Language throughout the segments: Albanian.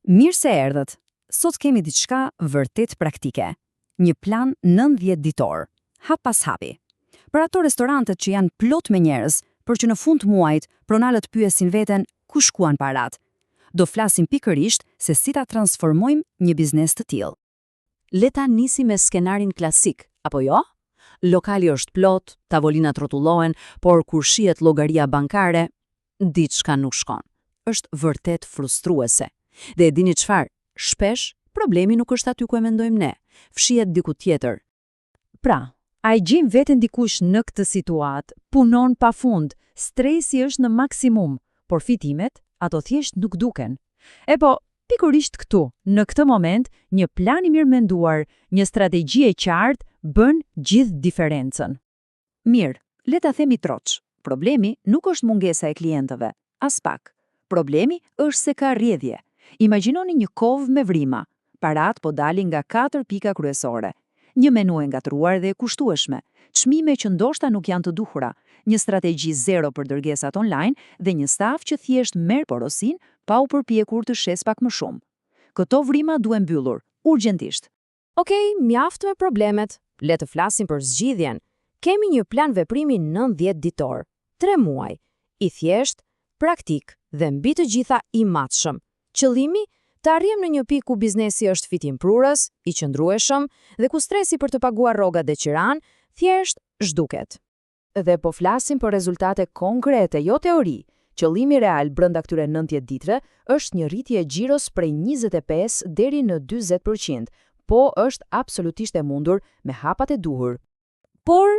Mirë se erdhët. Sot kemi diçka vërtet praktike. Një plan 90 ditor, hap pas hapi. Për ato restorantet që janë plot me njerëz, por që në fund muajit pronarët pyesin veten ku shkuan parat. Do flasim pikërisht se si ta transformojmë një biznes të tillë. Le ta nisi me skenarin klasik, apo jo? Lokali është plot, tavolinat rrotullohen, por kur shihet llogaria bankare, diçka nuk shkon. Është vërtet frustruese. Dhe e dini çfarë? Shpesh problemi nuk është aty ku e mendojmë ne, fshihet diku tjetër. Pra, a i gjim veten dikush në këtë situatë, punon pafund, stresi është në maksimum, por fitimet, ato thjesht nuk duken. E po, pikërisht këtu, në këtë moment, një plan i mirë menduar, një strategji e qartë bën gjithë diferencën. Mirë, le ta themi troç. Problemi nuk është mungesa e klientëve, as pak. Problemi është se ka rrjedhje. Imagjinoni një kovë me vrima. Parat po dalin nga 4 pika kryesore. Një menu e ngatruar dhe e kushtueshme, çmime që ndoshta nuk janë të duhura, një strategji zero për dërgesat online dhe një staf që thjesht merr porosin pa u përpjekur të shes pak më shumë. Këto vrima duhen mbyllur, urgjentisht. Okej, mjaft me problemet. Le të flasim për zgjidhjen. Kemi një plan veprimi 90 ditor, 3 muaj, i thjesht, praktik dhe mbi të gjitha i matshëm. Qëllimi të arrijmë në një pikë ku biznesi është fitimprurës, i qëndrueshëm dhe ku stresi për të paguar rrogat dhe qiran thjesht zhduket. Dhe po flasim për rezultate konkrete, jo teori. Qëllimi real brenda këtyre 90 ditëve është një rritje e xhiros prej 25 deri në 40%, po është absolutisht e mundur me hapat e duhur. Por,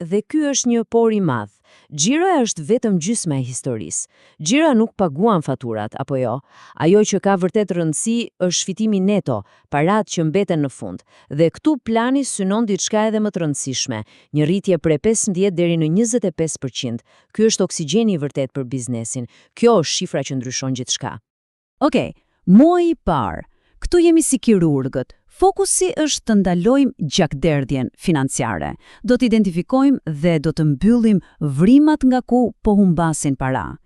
dhe ky është një por i madh, xhiroja është vetëm gjysma e historisë. Xhiro nuk paguan faturat, apo jo? Ajo që ka vërtet rëndësi është fitimi neto, parat që mbeten në fund. Dhe këtu plani synon diçka edhe më të rëndësishme, një rritje prej 15 deri në 25%. Ky është oksigjeni i vërtet për biznesin. Kjo është shifra që ndryshon gjithçka. Okej, muaji i parë. Këtu jemi si kirurgët. Fokusi është të ndalojmë gjakderdhjen financiare. Do të identifikojmë dhe do të mbyllim vrimat nga ku po humbasin para.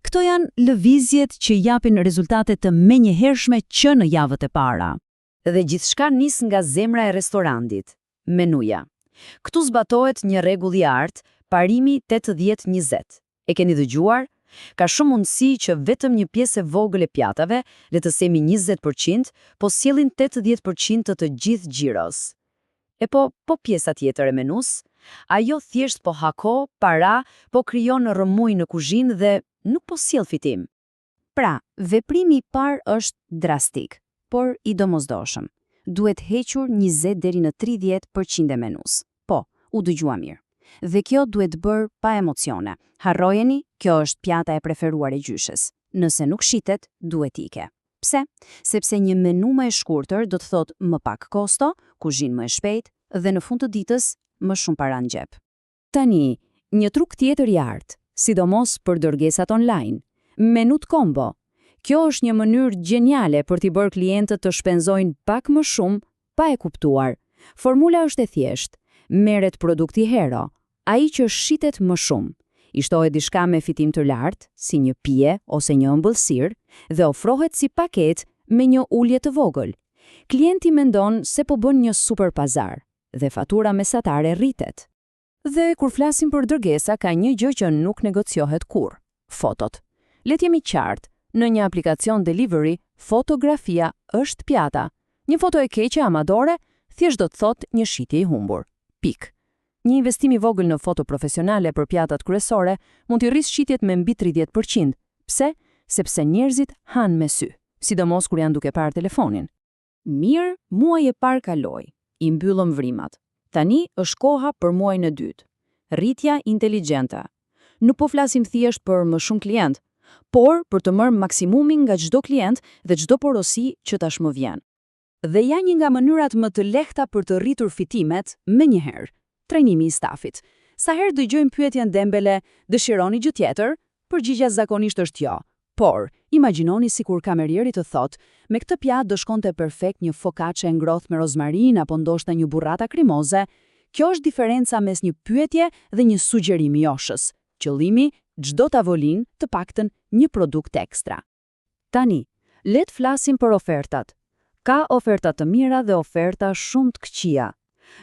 Këto janë lëvizjet që japin rezultate të menjëhershme që në javët e para. Dhe gjithçka nis nga zemra e restorantit, menuja. Këtu zbatohet një rregull i artë, parimi 80-20. E keni dëgjuar? Ka shumë mundësi që vetëm një pjesë e vogël e pjatave, le të themi 20%, po sjellin 80% të gjithë xhiros. E po pjesa tjetër e menus, ajo thjesht po hako, para, po krijon rrëmuj në kuzhinë dhe nuk po sjell fitim. Pra, veprimi i parë është drastik, por i domosdoshëm. Duhet hequr 20 deri në 30% e menus. Po, u dëgjua mirë. Dhe kjo duhet bërë pa emocione. Harrojeni, kjo është pjata e preferuar e gjyshes. Nëse nuk shitet, duhet ike. Pse? Sepse një menu më e shkurtër do të thotë më pak kosto, kuzhinë më e shpejt dhe në fund të ditës më shumë para në xhep. Tani, një truk tjetër i artë, sidomos për dërgesat online. Menut combo. Kjo është një mënyrë geniale për t'i bërë klientët të shpenzojnë pak më shumë pa e kuptuar. Formula është e thjeshtë. Merret produkti hero, ai që shitet më shumë. I shtohet diçka me fitim të lartë, si një pije ose një ëmbëlsirë, dhe ofrohet si paketë me një ulje të vogël. Klienti mendon se po bën një super pazar dhe fatura mesatare rritet. Dhe kur flasim për dërgesa, ka një gjë që nuk negociohet kurrë: fotot. Le të jemi qartë, në një aplikacion delivery, fotografia është pjata. Një foto e keqe amadore thjesht do të thotë një shitje i humbur. Pik. Një investim i vogël në foto profesionale për pjatat kryesore mund t'i rrisë shitjet me mbi 30%. Pse? Sepse njerëzit hanë me sy, sidomos kur janë duke parë telefonin. Mirë, muaji i parë kaloi. I mbyllëm vrimat. Tani është koha për muajin e dytë. Rritja inteligjente. Nuk po flasim thjesht për më shumë klient, por për të marrë maksimumin nga çdo klient dhe çdo porosi që tashmë vjen. Dhe janë një nga mënyrat më të lehta për të rritur fitimet menjëherë, trajnimi i stafit. Sa herë dëgjojmë pyetjen dembele, dëshironi gjë tjetër? Përgjigjja zakonisht është jo. Por, imagjinoni sikur kamerieri të thotë, me këtë pjatë do shkonte perfekt një focaccia e ngrohtë me rozmarin apo ndoshta një burrata krimoze. Kjo është diferenca mes një pyetje dhe një sugjerimi joshës. Qëllimi, çdo tavolinë, të paktën një produkt ekstra. Tani, Le të flasim për ofertat. Ka oferta të mira dhe oferta shumë të këqija.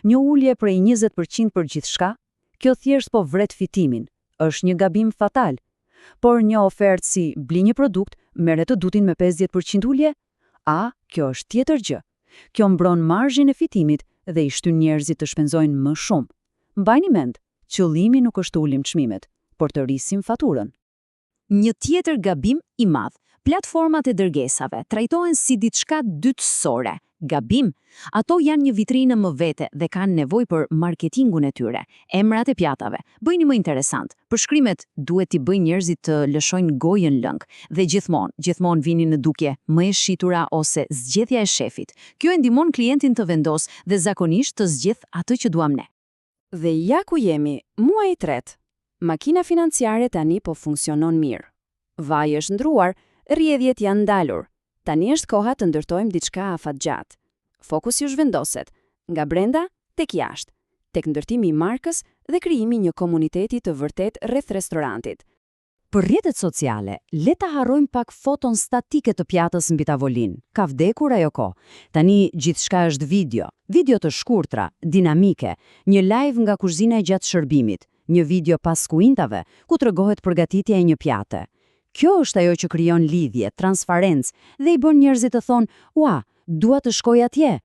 Një ulje prej 20% për gjithçka, kjo thjesht po vret fitimin. Është një gabim fatal. Por një ofertë si bli një produkt, merret të dutin me 50% ulje, kjo është tjetër gjë. Kjo mbron marzhin e fitimit dhe i shtyn njerëzit të shpenzojnë më shumë. Mbajini mend, qëllimi nuk është të ulim çmimet, por të rrisim faturën. Një tjetër gabim i madh. Platformat e dërgesave trajtohen si diçka dytësore. Gabim, ato janë një vitrinë më vete dhe kanë nevojë për marketingun e tyre. Emrat e pjatave bëjnë më interesant. Përshkrimet duhet t'i bëjnë njerëzit të lëshojnë gojën lëng dhe gjithmonë vinin në dukje më e shitura ose zgjedhja e shefit. Kjo e ndihmon klientin të vendosë dhe zakonisht të zgjedh atë që duam ne. Dhe ja ku jemi, muaji i tretë. Makina financiare tani po funksionon mirë. Vaji është ndruar, rrjedhjet janë ndalur. Tani është koha të ndërtojmë diçka afatgjatë. Fokusi u zhvendoset nga brenda tek jashtë, tek ndërtimi i markës dhe krijimi një komuniteti të vërtet rreth restorantit. Për rrjetet sociale, le ta harrojmë pak foton statike të pjatës mbi tavolinë. Ka vdekur ajo kohë. Tani gjithçka është video të shkurtra, dinamike, një live nga kuzhina e gjatë shërbimit, një video pas skuintave ku tregohet përgatitja e një pjate. Kjo është ajo që krijon lidhje, transparencë dhe i bën njerëzit të thonë, "Ua, dua të shkoj atje."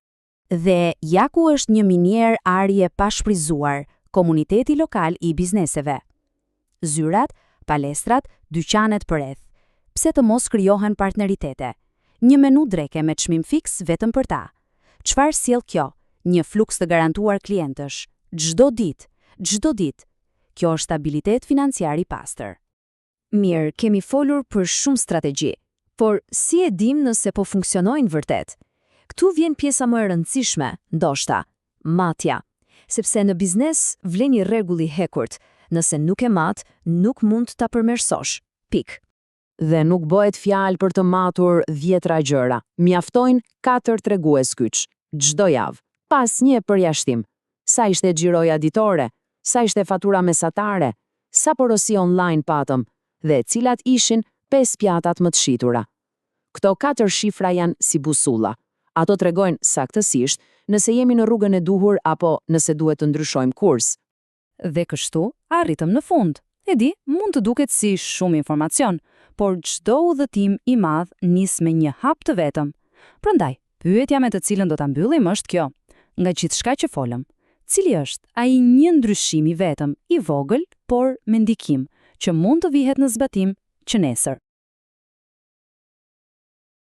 Dhe ja ku është një minier arje pa shfryzuar, komuniteti lokal i bizneseve. Zyrat, palestrat, dyqanet përreth. Pse të mos krijohen partneritete? Një menu dreke me çmim fiks vetëm për ta. Çfarë sjell kjo? Një fluks të garantuar klientësh, çdo ditë. Kjo është stabilitet financiar i pastër. Mirë, kemi folur për shumë strategji, por si e dim nëse po funksionojnë vërtet? Këtu vjen pjesa më e rëndësishme, ndoshta, matja. Sepse në biznes vlen një rregull i hekurt, nëse nuk e mat, nuk mund ta përmirësosh. Pik. Dhe nuk bëhet fjalë për të matur 10 gjëra. Mjaftojnë 4 tregues kyç, çdo javë, pas një përjashtim. Sa ishte xhiroja ditore, sa ishte fatura mesatare, sa porosi online patëm, dhe cilat ishin 5 pjatat më të shitura. Këto 4 shifra janë si busulla. Ato tregojnë saktësisht nëse jemi në rrugën e duhur apo nëse duhet të ndryshojmë kurs. Dhe kështu arritëm në fund. E di, mund të duket si shumë informacion, por çdo udhëtim i madh nis me një hap të vetëm. Prandaj, pyetja me të cilën do ta mbyllim është kjo: nga gjithçka që folëm, cili është ai një ndryshim i vetëm, i vogël, por me ndikim, që mund të vihet në zbatim që nesër?